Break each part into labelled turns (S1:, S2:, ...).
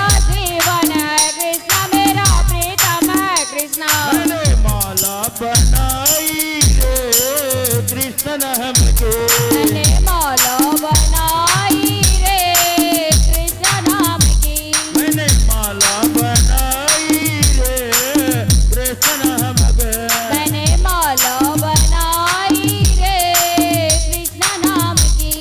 S1: मेरा जीवन है कृष्ण मेरा प्रीतम है कृष्ण।
S2: मैंने माला बनाई रे कृष्ण नाम के।
S1: मैंने माला बनाई रे कृष्ण नाम की।
S2: मैंने माला बनाई रे कृष्ण नाम के।
S1: मैंने माला बनाई रे कृष्ण नाम की।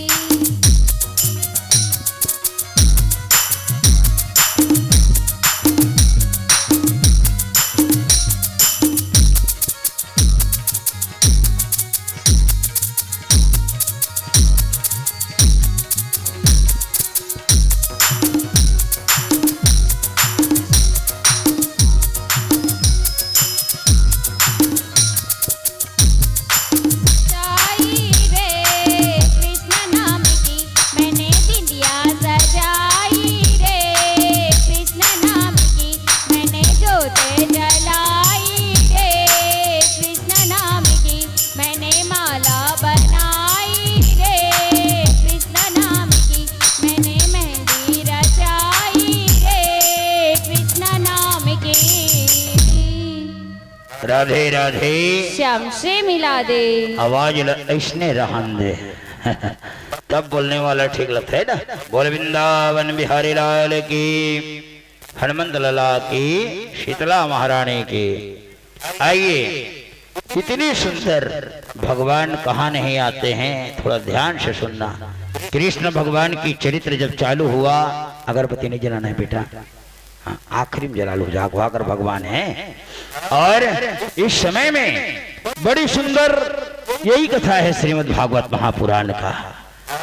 S2: राधे राधे
S1: श्याम से मिला दे।
S2: आवाज ऐसने रहन दे तब बोलने वाला ठीक लगता है ना। बोल वृंदावन बिहारी लाल की, हनुमंत लला की, शीतला महारानी की। आइए, इतनी सुंदर भगवान कहाँ नहीं आते हैं, थोड़ा ध्यान से सुनना। कृष्ण भगवान की चरित्र जब चालू हुआ, अगरबत्ती नहीं जलाना है बेटा, आखिरी में जला लो, जागवा कर भगवान है। और इस समय में बड़ी सुंदर यही कथा है श्रीमद् भागवत महापुराण का।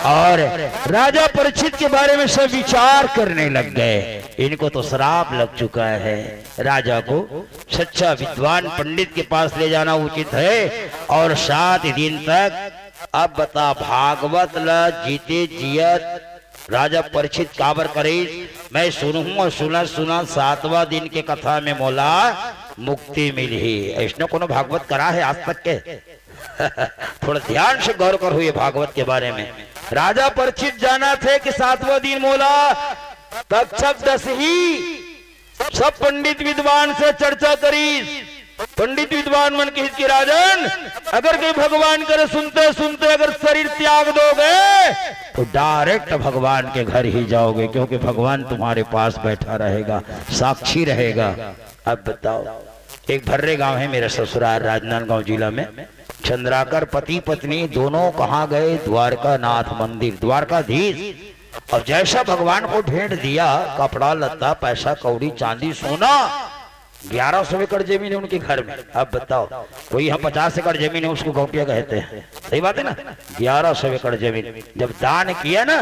S2: और राजा परीक्षित के बारे में सब विचार करने लग गए। इनको तो श्राप लग चुका है, राजा को सच्चा विद्वान पंडित के पास ले जाना उचित है। और 7 दिन तक अब बता भागवत ल जीते जियत राजा परीक्षित काबर करे। मैं सुनूं और सुना 7वां दिन के कथा में मोला मुक्ति मिली। ऐसा कोनो भागवत करा है आज तक के? थोड़ा ध्यान से गौर कर हुए भागवत के बारे में। राजा परीक्षित जाना थे कि 7वां दिन मोला तक्षक दस ही सब पंडित विद्वान से चर्चा करी। पंडित विद्वान मन के हित के राजन, अगर कोई भगवान करे सुनते सुनते अगर शरीर त्याग दोगे तो डायरेक्ट भगवान के घर ही जाओगे, क्योंकि भगवान तुम्हारे पास बैठा रहेगा, साक्षी रहेगा। अब बताओ, एक भर्रे गांव है मेरा ससुराल राजनांदगांव जिला में। चंद्राकर पति पत्नी दोनों कहाँ गए? द्वारका नाथ मंदिर, द्वारकाधीश। और जैसा भगवान को भेंट दिया, कपड़ा लत्ता पैसा कौड़ी चांदी सोना, 1100 एकड़ जमीन है उनके घर में। अब बताओ, कोई यहाँ 50 एकड़ जमीन है उसको गौटिया कहते हैं, सही बात है ना। 1100 एकड़ जमीन जब दान किया ना,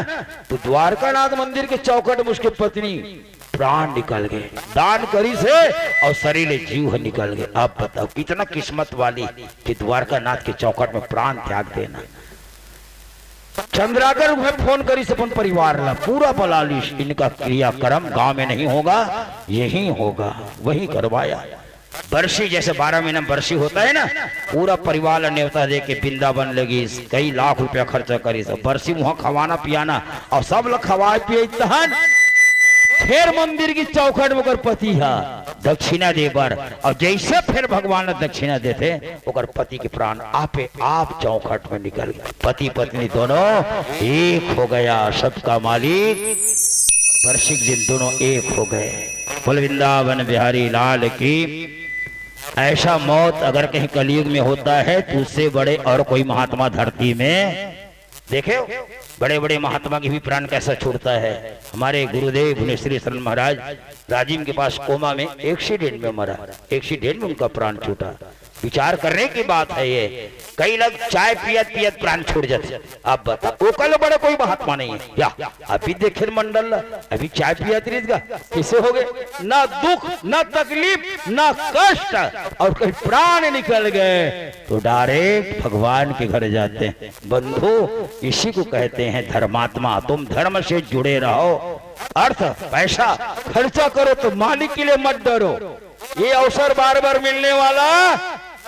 S2: तो द्वारकानाथ मंदिर के चौखट में उसके पत्नी प्राण निकल गए, दान करी से और शरीर जीव निकल गए। अब बताओ कितना किस्मत वाली कि द्वारकानाथ के चौखट में प्राण त्याग देना। चंद्राकर फोन करी से अपन परिवार ला पूरा बलालिश, इनका क्रियाक्रम गांव में नहीं होगा, यही होगा, वही करवाया। बरसी जैसे 12 महीना बरसी होता है ना, पूरा परिवार न्योता दे के वृंदावन लगी, कई लाख रुपया खर्चा करी, सब बरसी वहां खवाना पियाना और सब लोग खवा पिए। फिर मंदिर की चौखट में पति है दक्षिणा दे बर, और जैसे फिर भगवान दक्षिणा देते ओकर पति के प्राण आपे आप चौखट में निकल गए। पति पत्नी दोनों एक हो गया, सबका मालिक वार्षिक दिन दोनों एक हो गए। बोल वृंदावन बिहारी लाल की। ऐसा मौत अगर कहीं कलयुग में होता है तो उससे बड़े और कोई महात्मा धरती में देखे? बड़े बड़े महात्मा की भी प्राण कैसा छूटता है। हमारे गुरुदेव भुवनेश्वरी शरण महाराज राजीव के पास कोमा में एक्सीडेंट में मरा, एक्सीडेंट में उनका प्राण छूटा। विचार करने की बात है ये। कई लोग चाय पियत पियत प्राण छूट जाते। आप बताओ, वो कल बड़ा कोई महात्मा नहीं है या अभी देखे मंडल अभी चाय पियत रहीगा, कैसे हो गए? ना दुख ना तकलीफ ना कष्ट, और कहीं प्राण निकल गए तो डायरेक्ट भगवान के घर जाते हैं। बंधु, इसी को कहते हैं धर्मात्मा। तुम धर्म से जुड़े रहो, अर्थ पैसा खर्चा करो तो मालिक के लिए मत डरो। ये अवसर बार बार मिलने वाला,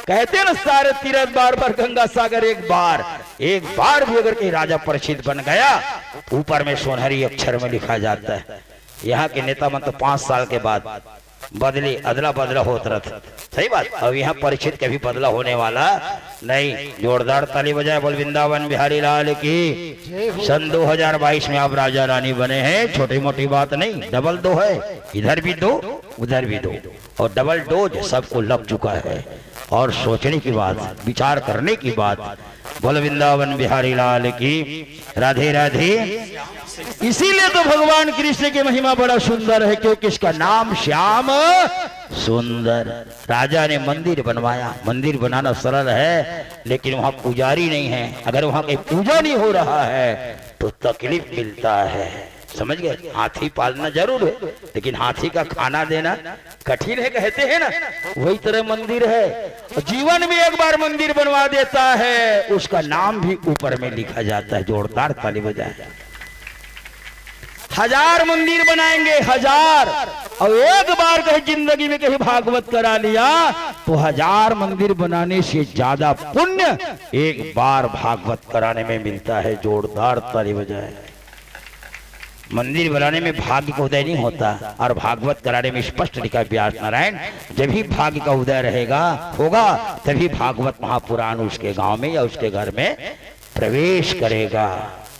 S2: कहते ना सारे तीर्थ बार बार गंगा सागर एक बार भी अगर कहीं राजा परीक्षित बन गया ऊपर में सोनहरी अक्षर में लिखा जाता है यहाँ के नेता मन तो 5 साल के बाद बदली अदला बदला होता रहता। सही बात। अब यहाँ परीक्षित कभी बदला होने वाला नहीं। जोरदार ताली बजाए बोल वृंदावन बिहारी लाल की। सन 2022 में आप राजा रानी बने हैं, छोटी मोटी बात नहीं। डबल 2 है, इधर भी 2 उधर भी 2 और डबल डोज सबको लग चुका है। और सोचने की बात, विचार करने की बात। बोल वृंदावन बिहारी लाल की। राधे राधे। इसीलिए तो भगवान कृष्ण की महिमा बड़ा सुंदर है, क्योंकि इसका नाम श्याम सुंदर। राजा ने मंदिर बनवाया। मंदिर बनाना सरल है, लेकिन वहां पुजारी नहीं है। अगर वहां कहीं पूजा नहीं हो रहा है तो तकलीफ मिलता है। समझ गए। हाथी पालना जरूर है, लेकिन हाथी का खाना देना कठिन है, कहते हैं ना। वही तरह मंदिर है। जीवन में एक बार मंदिर बनवा देता है, उसका नाम भी ऊपर में लिखा जाता है। जोरदार ताली बजाए। 1000 मंदिर बनाएंगे, 1000। और एक बार कहीं जिंदगी में कहीं भागवत करा लिया तो 1000 मंदिर बनाने से ज्यादा पुण्य एक बार भागवत कराने में मिलता है। जोरदार ताली बजाए। मंदिर बनाने में भाग्य का उदय नहीं होता, और भागवत कराने में स्पष्ट लिखा व्यास नारायण, जब भी भाग्य का उदय रहेगा होगा तभी भागवत महापुराण उसके गांव में या उसके घर में प्रवेश करेगा।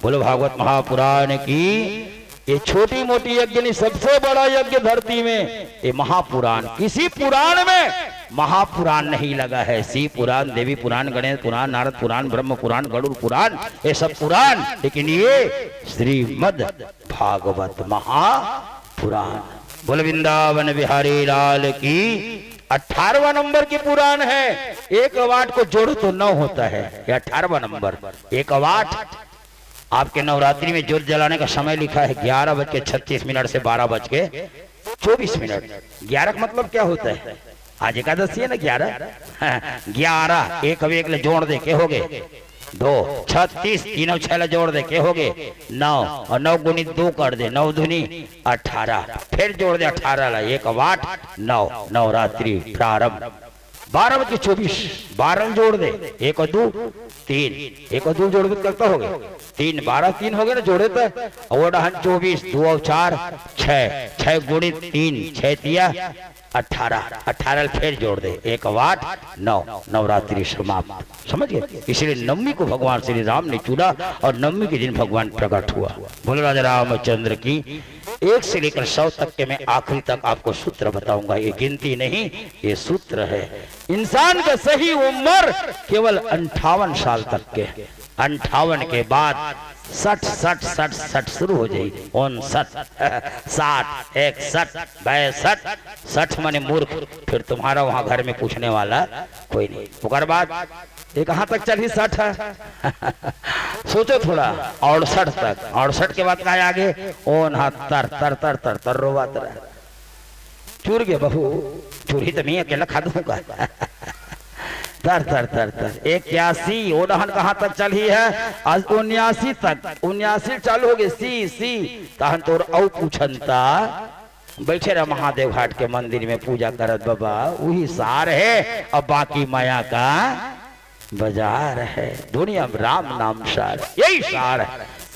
S2: बोलो भागवत महापुराण की। ये छोटी मोटी यज्ञ नहीं, सबसे बड़ा यज्ञ धरती में ये महापुराण। किसी पुराण में महापुराण नहीं लगा है। शिव पुराण, देवी पुराण, गणेश पुराण, नारद पुराण, ब्रह्म पुराण, गरुड़ पुराण, ये सब पुराण, लेकिन ये श्रीमद् भागवत महापुराण। बोल वृंदावन बिहारी लाल की। 18वां नंबर की पुराण है। 1 वाट को जोड़ो तो 9 होता है। ये 18वां नंबर 1 वाट। आपके नवरात्रि में ज्योत जलाने का समय लिखा है 11:36 से 12:24। 11 का मतलब क्या होता है? आज एकादशी है ना। 11 एक अब एक ले जोड़ दे के हो गए 2, 36, 3 और 6 जोड़ दे के हो गए 9, और 9 गुणित 2 कर दे 9 दूनी 18, फिर जोड़ दे 18 ला 1 वाट 9। नवरात्रि प्रारंभ 12:24। 12 जोड़ दे 1 और 2 3, 1 और 2 जोड़ दे करता हो गए 3, 12 3 हो गए ना जोड़े तो। और 24 2 और 4 6, 6 गुणित 3 6 तिया 18, 18 फिर जोड़ दे 1 वाट 9। नवरात्रि समाप्त। समझ गए। इसलिए नवमी को भगवान श्री राम ने चुना और नवमी के दिन भगवान प्रकट हुआ। बोलो राजा रामचंद्र की। 1 से लेकर 100 तक के मैं आखिरी तक आपको सूत्र बताऊंगा। ये गिनती नहीं, ये सूत्र है। इंसान का सही उम्र केवल 58 साल तक के। 58 के बाद 60 60 60 60 शुरू हो जाएगी। 59 60 61 62 60 माने मूर्ख। फिर तुम्हारा वहां घर में पूछने वाला कोई नहीं। उसके बाद ये कहां तक चली 60 है। सोचो थोड़ा। 68 तक। 68 के बाद क्या आगे 69 तर तर तर तर रोवा तर चूर गए बहू। चूरी तो मैं अकेला खा दूंगा। तर तर तर तर 81। ओडहन कहाँ तक चली है? आज 79 तक। 79 चालू हो गए सी तहन तोर औ पूछनता बैठे रहा महादेव घाट के मंदिर में पूजा करत बाबा। वही सार है। अब बाकी माया का बाजार है। दुनिया में राम नाम सार, यही सार है।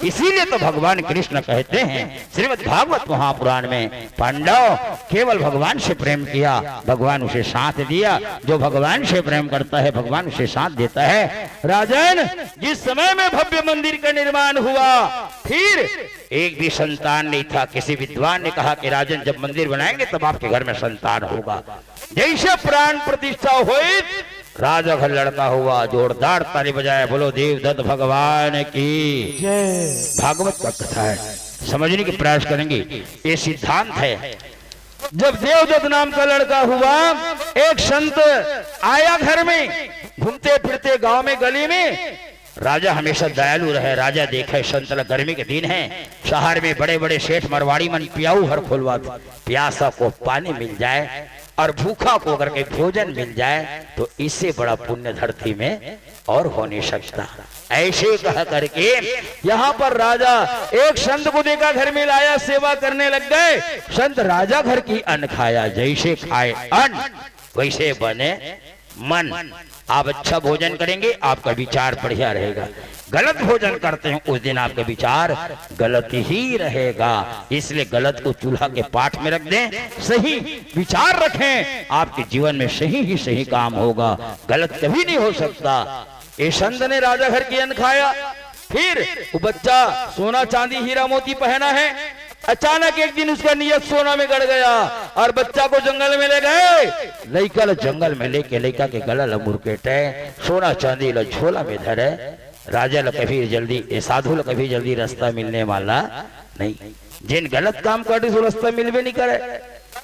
S2: इसीलिए तो भगवान कृष्ण कहते हैं श्रीमद् भागवत महापुराण में, पांडव केवल भगवान से प्रेम किया, भगवान उसे साथ दिया। जो भगवान से प्रेम करता है भगवान उसे साथ देता है। राजन, जिस समय में भव्य मंदिर का निर्माण हुआ फिर एक भी संतान नहीं था। किसी विद्वान ने कहा कि राजन जब मंदिर बनाएंगे तब आपके घर में संतान होगा। जैसे प्राण प्रतिष्ठा हुई राजा घर लड़का हुआ। जोरदार ताली बजाए। बोलो देवदत्त भगवान की जय। भागवत का कथा है, समझने की प्रयास करेंगे। ये सिद्धांत है। जब देवदत्त नाम का लड़का हुआ, एक संत आया घर में। घूमते फिरते गांव में गली में। राजा हमेशा दयालु रहे। राजा देखे संत गर्मी के दिन है, शहर में बड़े बड़े सेठ मरवाड़ी मन पियाऊ हर खोलवा। प्यासा को पानी मिल जाए और भूखा को अगर के भोजन मिल जाए तो इससे बड़ा पुण्य धरती में और हो नहीं सकता। ऐसे कह करके यहाँ पर राजा एक संत को देखा, घर में लाया, सेवा करने लग गए। संत राजा घर की अन्न खाया। जैसे खाए अन्न वैसे बने मन। आप अच्छा भोजन करेंगे आपका विचार बढ़िया रहेगा। गलत भोजन करते हैं उस दिन आपके विचार गलत ही रहेगा। इसलिए गलत को चूल्हा के पाठ में रख दें, सही विचार रखें, आपके जीवन में सही ही सही काम होगा, गलत कभी नहीं हो सकता। ये संत ने राजा घर की अन्न खाया, फिर वो बच्चा सोना चांदी हीरा मोती पहना है, अचानक एक दिन उसका नियत सोना में गड़ गया और बच्चा को जंगल में ले गए। लड़का जंगल में लेके लड़का के गला ल मुरकेटे, सोना चांदी ल झोला में धरे। राजा ल कभी जल्दी, ये साधु ल कभी जल्दी रास्ता मिलने वाला नहीं। जिन गलत काम कर सो रास्ता मिलवे नहीं करे।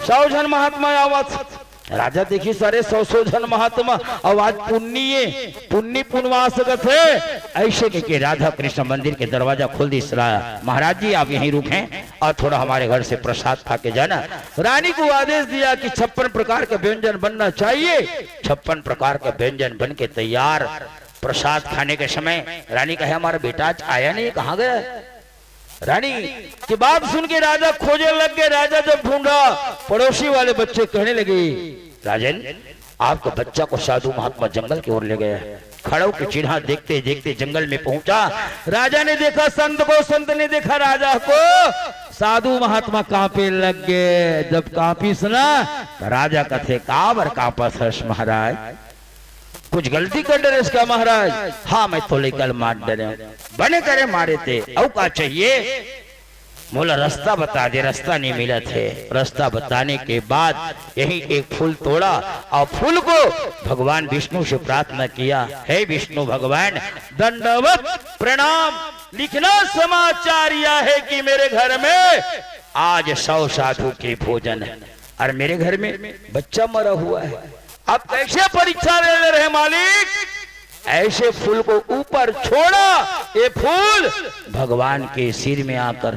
S2: 100 जन महात्मा आवत, राजा देखी सारे 100 जन महात्मा आवाज पुण्य पुण्यवास थे। ऐसे के राधा कृष्ण मंदिर के दरवाजा खोल दी। महाराज जी आप यहीं रुकें और थोड़ा हमारे घर से प्रसाद खा के जाना। रानी को आदेश दिया कि 56 प्रकार के व्यंजन बनना चाहिए। 56 प्रकार के व्यंजन बन के तैयार। प्रसाद खाने के समय रानी कहे हमारा बेटा आज आया नहीं, कहाँ गया? रानी की बात सुन के राजा खोजने लग गए। राजा जब ढूंढा, पड़ोसी वाले बच्चे कहने लगे राजन आपका बच्चा को साधु महात्मा जंगल की ओर ले गया। खड़ों की चिन्ह देखते देखते जंगल में पहुंचा। राजा ने देखा संत को, संत ने देखा राजा को। साधु महात्मा कांपे लग गए। जब कांपी सुना तो राजा कथे काबर कापस हर्ष महाराज, कुछ गलती कर डरे इसका महाराज? हाँ मैं तो लेकर मार डरे, बने करे मारे थे। औ का चाहिए? बोला रास्ता बता दे। रास्ता नहीं मिला थे। रास्ता बताने के बाद यही एक फूल तोड़ा और फूल को भगवान विष्णु से प्रार्थना किया, हे विष्णु भगवान दंडवत प्रणाम। लिखना समाचार यह है कि मेरे घर में आज 100 साधु के भोजन है और मेरे घर में बच्चा मरा हुआ है। अब कैसे परीक्षा ले रहे मालिक? ऐसे फूल को ऊपर छोड़ा, ये फूल भगवान के सिर में आकर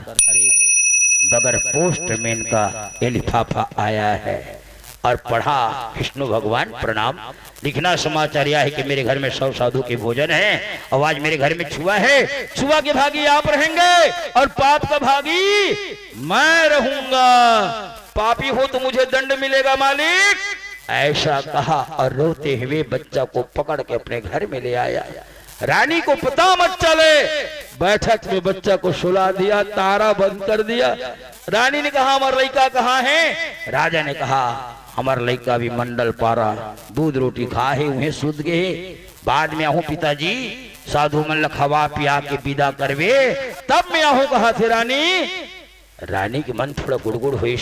S2: बगैर पोस्टमैन का ये लिफाफा आया है और पढ़ा विष्णु भगवान प्रणाम। लिखना समाचार यह है कि मेरे घर में 100 साधु के भोजन है और आज मेरे घर में छुआ है। छुआ के भागी आप रहेंगे और पाप का भागी मैं रहूंगा। पापी हो तो मुझे दंड मिलेगा मालिक। ऐसा कहा और रोते हुए बच्चा को पकड़ के अपने घर में ले आया। रानी को पता मत चले, बैठक में बच्चा को सुला दिया, तारा बंद कर दिया। रानी ने कहा हमारा लड़का कहाँ है? राजा ने कहा हमारा लड़का भी मंडल पारा दूध रोटी खा है, उन्हें सुध गए। बाद में आहू पिताजी साधु मन खवा पिया के विदा करवे, तब मैं आहू कहा थे रानी। रानी के मन थोड़ा गुड़गुड़ हुई,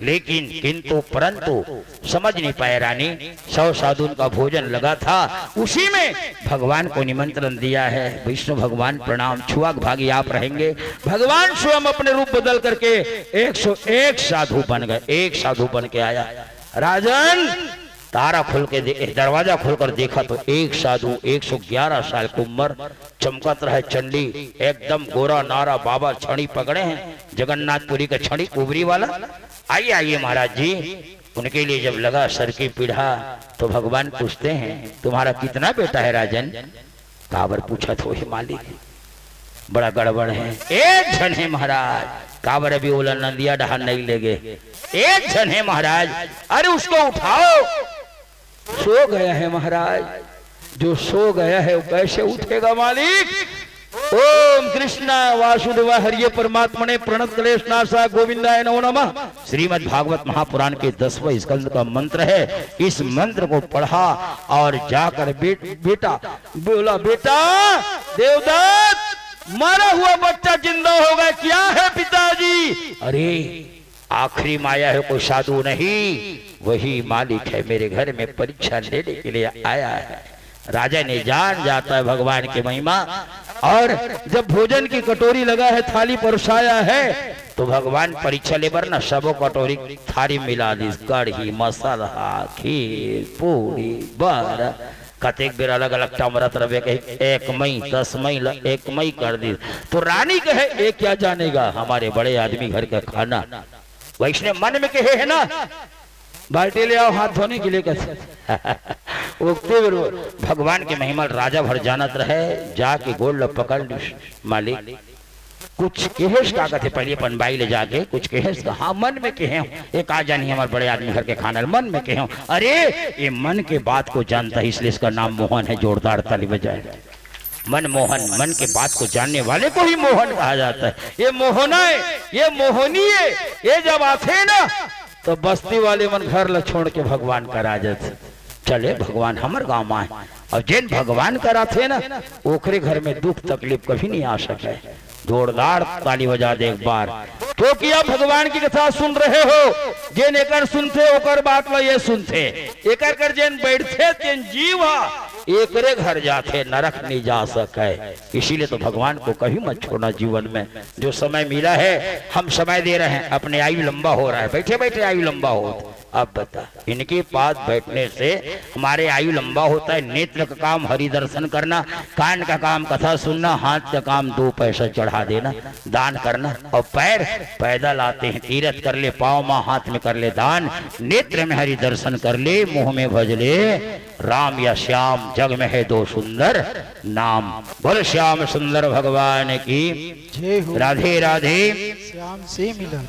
S2: लेकिन किंतु परंतु समझ नहीं पाए रानी। 100 साधु का भोजन लगा था, उसी में भगवान को निमंत्रण दिया है। विष्णु भगवान प्रणाम, छुआ भागी आप रहेंगे। भगवान स्वयं अपने रूप बदल करके 101 साधु बन गए। एक साधु बन के आया। राजन तारा खोल के दरवाजा खोलकर देखा तो एक साधु 111 साल की उम्र, चमकत रहे चंडी, एकदम गोरा नारा बाबा, छड़ी पकड़े हैं जगन्नाथपुरी का छड़ी कुबरी वाला। आइए आइए महाराज जी। उनके लिए जब लगा सर की पीढ़ा तो भगवान पूछते हैं तुम्हारा कितना बेटा है राजन? काबर पूछा तो हे मालिक बड़ा गड़बड़ है। एक जन है महाराज। काबर अभी ओला नंदिया डहान नहीं ले गए, एक जन है महाराज। अरे उसको उठाओ। सो गया है महाराज। जो सो गया है वो कैसे उठेगा मालिक? ओम कृष्ण वासुदेव हरिये परमात्मने प्रणत क्लेश नाशा गोविंदाय नमो नमः। श्रीमद् भागवत महापुराण के 10वें स्कंद का मंत्र है। इस मंत्र को पढ़ा और जाकर बेटा बोला, बेटा देवदत्त मरा हुआ बच्चा जिंदा हो गया। क्या है पिताजी? अरे आखिरी माया है, कोई साधु नहीं, वही मालिक है, मेरे घर में परीक्षा लेने के लिए आया है। राजा ने जान जाता है भगवान की महिमा। और जब भोजन की कटोरी लगा है, थाली परोसाया है, तो भगवान परीक्षा ले बर ना सबो कटोरी थाली मिला दी। कढ़ी मसाला खीर पूरी बर कतेक बेर अलग अलग टमरत रवे कहे 1 मई 10 मई 1 मई कर दी। तो रानी कहे ये क्या जानेगा हमारे बड़े आदमी घर का खाना। वैष्णव मन में कहे है ना बाल्टी ले आओ हाथ धोने के लिए कैसे भगवान के महिमा राजा भर जानत रहे। जाके गोल पकड़ मालिक कुछ कहेस का कहते पहले अपन बाई ले जाके कुछ कहेस। हाँ मन में कहे एक आ जानी हमारे बड़े आदमी घर के खाना मन में कहे। अरे ये मन के बात को जानता है इसलिए इसका नाम मोहन है। जोरदार ताली बजाए। मनमोहन, मन के बात को जानने वाले को ही मोहन कहा जाता है। ये मोहना है, ये मोहनी है, ये जब आते ना तो बस्ती वाले मन घर ल छोड़ के भगवान का राजत चले भगवान हमर गांव में आए। और जिन भगवान कराते ना ओकरे घर में दुख तकलीफ कभी नहीं आ सके। जोरदार ताली बजा दे एक बार। तो क्या भगवान की कथा सुन रहे हो? जिन एकर सुनते ओकर बात ला ये सुनते, एकर कर जिन बैठते जिन जीव एकरे घर जाते नरक नहीं जा सके। इसीलिए तो भगवान को कभी मत छोड़ना जीवन में। जो समय मिला है हम समय दे रहे हैं, अपने आयु लंबा हो रहा है, बैठे बैठे आयु लंबा हो। अब बता, इनके पास बैठने से हमारे आयु लंबा होता है। नेत्र का काम हरि दर्शन करना, कान का काम कथा सुनना, हाथ का काम 2 पैसा चढ़ा देना, दान करना। और पैर पैदल आते हैं, तीरथ कर ले, पाँव माँ हाथ में कर ले दान, नेत्र में हरि दर्शन कर ले, मुंह में भज ले राम या श्याम, जग में है 2 सुंदर नाम। बोल श्याम सुंदर भगवान की
S3: जय हो।
S2: राधे राधे।
S3: श्याम से मिलन।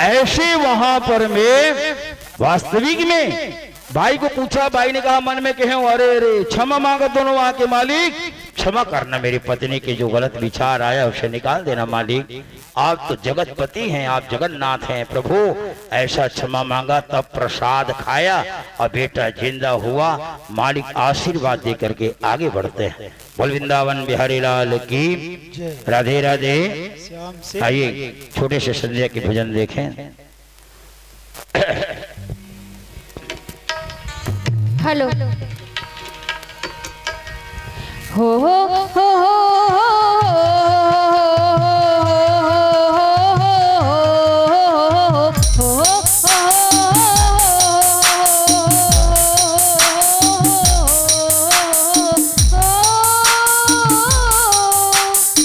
S2: ऐसे वहां पर में वास्तविक में भाई को पूछा, भाई ने कहा मन में कहे अरे अरे क्षमा मांगा दोनों वहां के मालिक, क्षमा करना मेरी पत्नी के जो गलत विचार आया उसे निकाल देना मालिक। आप तो जगतपति हैं, आप जगन्नाथ हैं प्रभु। ऐसा क्षमा मांगा, तब प्रसाद खाया और बेटा जिंदा हुआ। मालिक आशीर्वाद दे करके आगे बढ़ते हैं। बोल वृंदावन बिहारी लाल की राधे राधे।
S3: श्याम से
S2: आइए छोटे से संध्या के भजन देखें।
S1: हेलो हो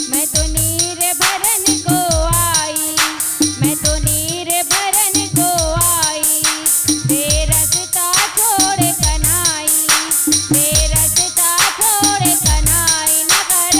S1: मैं तो नीर भरन को आई, मैं तो नीर भरन को आई, ते रस्ता छोड़ कनाई, ते रस्ता छोड़ कनाई, न कर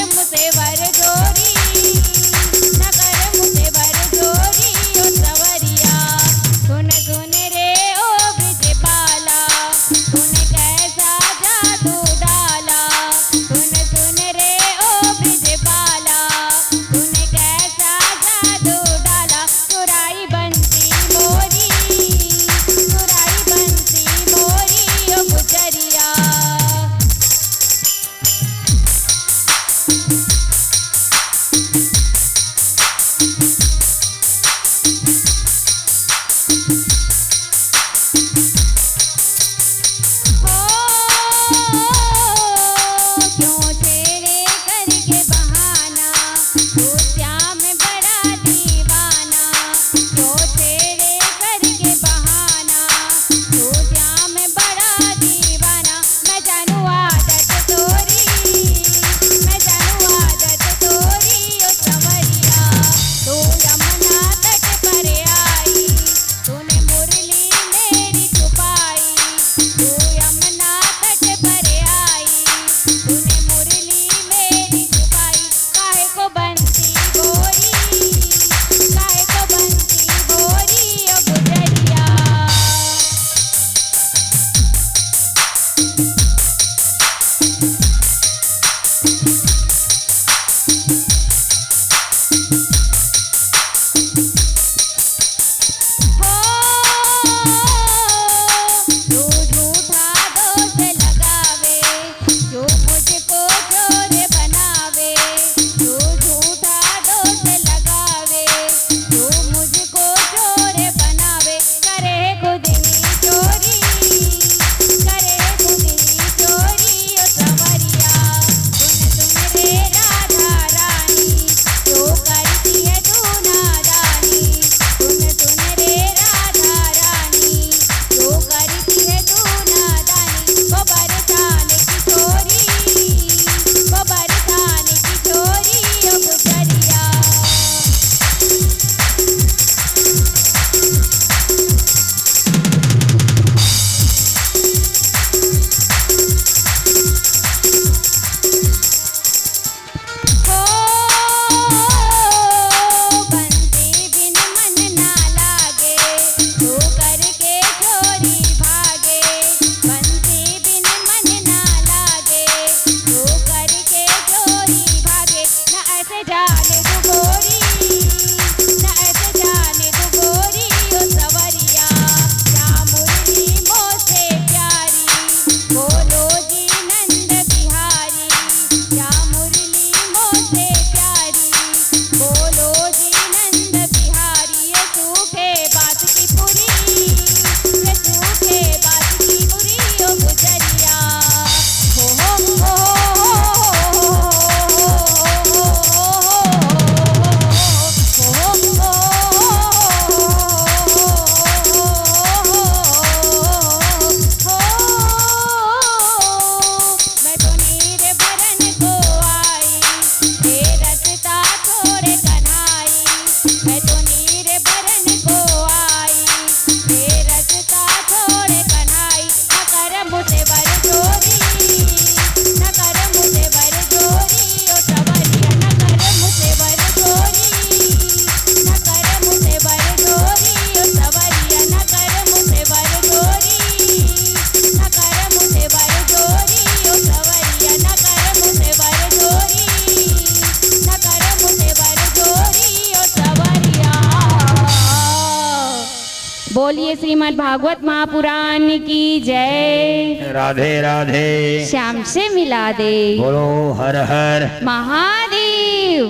S1: बोलिए श्रीमद् भागवत महापुराण की जय।
S2: राधे राधे
S1: श्याम से मिला दे।
S2: बोलो हर हर
S1: महादेव।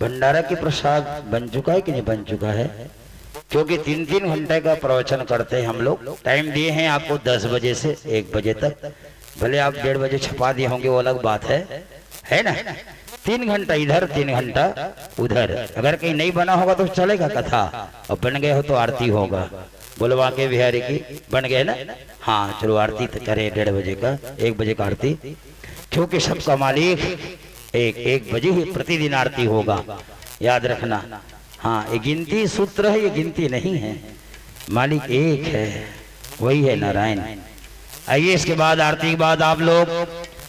S2: भंडारा की प्रसाद बन चुका है कि नहीं बन चुका है? क्योंकि 3-3 घंटे का प्रवचन करते हैं हम लोग। टाइम दिए हैं आपको 10 बजे से 1 बजे तक। भले आप 1:30 बजे छपा दिए होंगे, वो अलग बात है ना। 3 घंटा इधर 3 घंटा उधर। अगर कहीं नहीं बना होगा तो चलेगा कथा, और बन गए हो तो आरती होगा। बोलो बांके बिहारी की बन गए ना। हाँ चलो आरती तो करें 1:30 बजे का, 1 बजे का आरती। क्योंकि सबका मालिक एक बजे ही प्रतिदिन आरती होगा, याद रखना। हाँ ये गिनती सूत्र है, ये गिनती नहीं है। मालिक एक है, वही है नारायण। आइए इसके बाद आरती के बाद आप लोग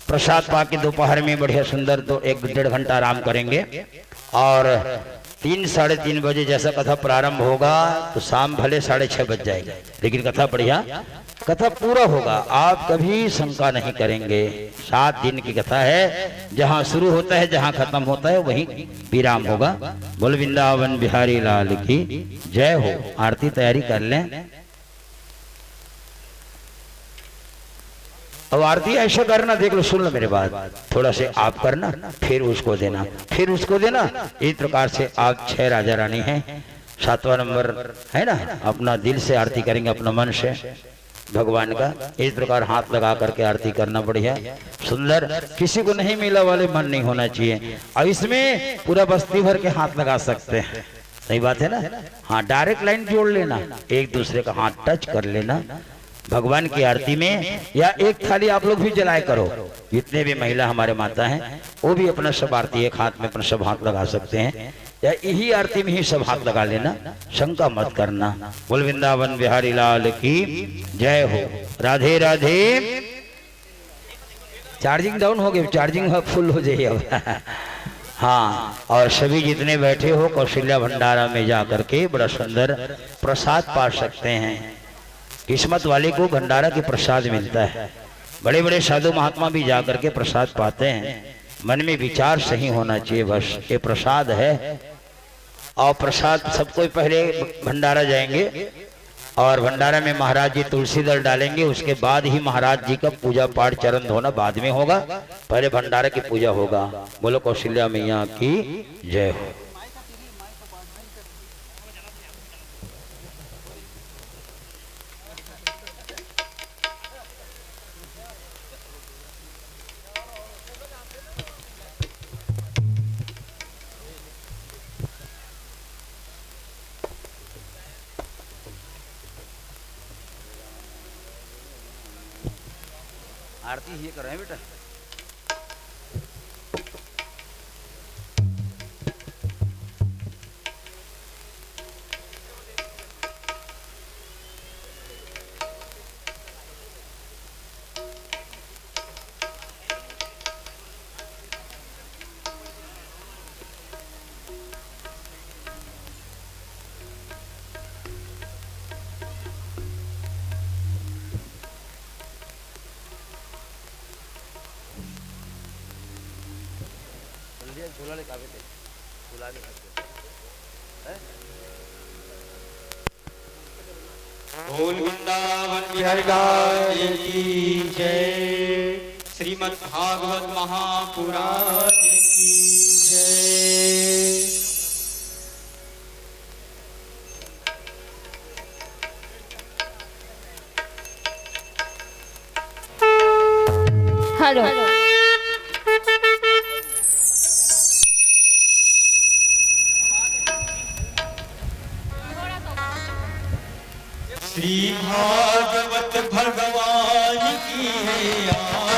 S2: प्रसाद पाके दोपहर में बढ़िया सुंदर तो 1-1.5 घंटा आराम करेंगे। और 3-3:30 बजे जैसा कथा प्रारंभ होगा तो शाम भले 6:30 बज जाएगा, लेकिन कथा बढ़िया, कथा पूरा होगा। आप कभी शंका नहीं करेंगे। 7 दिन की कथा है, जहाँ शुरू होता है जहाँ खत्म होता है वहीं विराम होगा। बोल वृंदावन बिहारी लाल की जय हो। आरती तैयारी कर लें। अब आरती ऐसा करना, देख लो, सुन लो मेरे बात, थोड़ा से आप करना, फिर उसको देना, फिर उसको देना। इस प्रकार से आप 6 राजा रानी हैं, 7वां नंबर है ना। अपना दिल से आरती करेंगे, अपना मन से भगवान का। इस प्रकार हाथ लगा करके आरती करना, बढ़िया सुंदर। किसी को नहीं मिला वाले मन नहीं होना चाहिए। और इसमें पूरा बस्ती भर के हाथ लगा सकते हैं, सही बात है ना। हाँ डायरेक्ट लाइन जोड़ लेना, एक दूसरे का हाथ टच कर लेना भगवान की आरती में। या एक थाली आप लोग भी जलाए करो, जितने भी महिला हमारे माता हैं वो भी अपना सब आरती एक हाथ में अपना सब हाथ लगा सकते हैं, या यही आरती में ही सब हाथ लगा लेना, शंका मत करना। बोल वृंदावन बिहारी लाल की जय हो। राधे राधे। चार्जिंग डाउन हो गई, चार्जिंग फुल हो जाइए अब। हाँ, और सभी जितने बैठे हो कौशल्या भंडारा में जा करके बड़ा सुंदर प्रसाद पा सकते हैं। किस्मत वाले को भंडारा के प्रसाद मिलता है। बड़े बड़े साधु महात्मा भी जा करके प्रसाद पाते हैं। मन में विचार सही होना चाहिए, बस ये प्रसाद है। और प्रसाद सबको पहले भंडारा जाएंगे, और भंडारा में महाराज जी तुलसी दल डालेंगे। उसके बाद ही महाराज जी का पूजा पाठ चरण धोना बाद में होगा, पहले भंडारा की पूजा होगा। बोलो कौशल्या मैया की जय हो। आरती ये कर रहे हैं बेटा। झूला कावे थे, झूला
S4: बोल वृंदावन बिहारी लाल की जय। श्रीमद् भागवत महापुराण की जय।
S1: हेलो
S4: श्री भागवत भगवान की है।